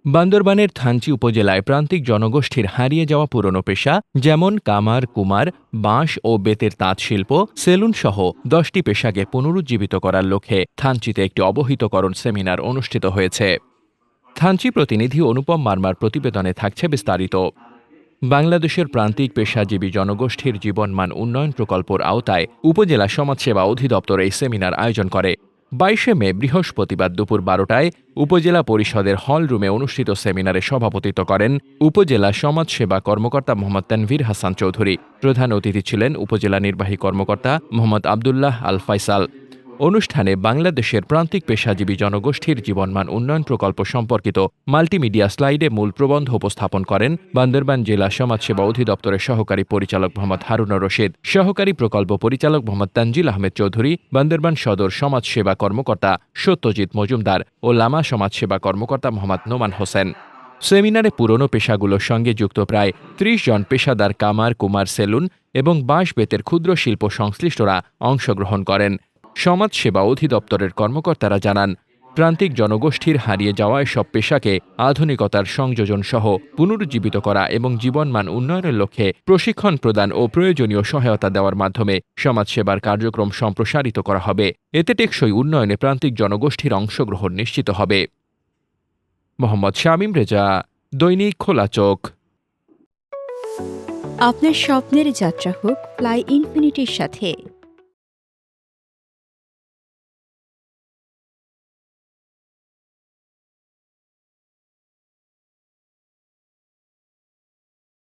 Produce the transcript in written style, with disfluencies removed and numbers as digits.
বান্দরবানের থানচি উপজেলায় প্রান্তিক জনগোষ্ঠীর হারিয়ে যাওয়া পুরনো পেশা যেমন কামার কুমার, বাঁশ ও বেতের তাঁত শিল্প, সেলুন সহ 10টি পেশাকে পুনরুজ্জীবিত করার লক্ষ্যে থানচিতে একটি অবহিতকরণ সেমিনার অনুষ্ঠিত হয়েছে। থানচি প্রতিনিধি অনুপম মার্মার প্রতিবেদনে থাকছে বিস্তারিত। বাংলাদেশের প্রান্তিক পেশাজীবী জনগোষ্ঠীর জীবনমান উন্নয়ন প্রকল্পের আওতায় উপজেলা সমাজসেবা অধিদপ্তর এই সেমিনার আয়োজন করে। 22শে মে বৃহস্পতিবার দুপুর 12টায় উপজেলা পরিষদের হল রুমে অনুষ্ঠিত সেমিনারে সভাপতিত্ব করেন উপজেলা সমাজসেবা কর্মকর্তা মোহাম্মদ তানভীর হাসান চৌধুরী। প্রধান অতিথি ছিলেন উপজেলা নির্বাহী কর্মকর্তা মোহাম্মদ আবদুল্লাহ আল ফাইসাল। অনুষ্ঠানে বাংলাদেশের প্রান্তিক পেশাজীবী জনগোষ্ঠীর জীবনমান উন্নয়ন প্রকল্প সম্পর্কিত মাল্টিমিডিয়া স্লাইডে মূল প্রবন্ধ উপস্থাপন করেন বান্দরবান জেলা সমাজসেবা অধিদপ্তরের সহকারী পরিচালক মোহাম্মদ হারুনুর রশিদ, সহকারী প্রকল্প পরিচালক মোহাম্মদ তানজিল আহমেদ চৌধুরী, বান্দরবান সদর সমাজসেবা কর্মকর্তা সত্যজিৎ মজুমদার ও লামা সমাজসেবা কর্মকর্তা মোহাম্মদ নোমান হোসেন। সেমিনারে পুরনো পেশাগুলোর সঙ্গে যুক্ত প্রায় ৩০ জন পেশাদার কামার কুমার, সেলুন এবং বাঁশ বেতের ক্ষুদ্র শিল্প সংশ্লিষ্টরা অংশগ্রহণ করেন। সমাজসেবা অধিদপ্তরের কর্মকর্তারা জানান, প্রান্তিক জনগোষ্ঠীর হারিয়ে যাওয়া এসব পেশাকে আধুনিকতার সংযোজন সহ পুনরুজ্জীবিত করা এবং জীবনমান উন্নয়নের লক্ষ্যে প্রশিক্ষণ প্রদান ও প্রয়োজনীয় সহায়তা দেওয়ার মাধ্যমে সমাজসেবার কার্যক্রম সম্প্রসারিত করা হবে। এতে টেকসই উন্নয়নে প্রান্তিক জনগোষ্ঠীর অংশগ্রহণ নিশ্চিত হবে। মোহাম্মদ শামীম রেজা, দৈনিক খোলা চোখ। আপনার স্বপ্নের যাত্রা হোক ফ্লাই ইনফিনিটির সাথে।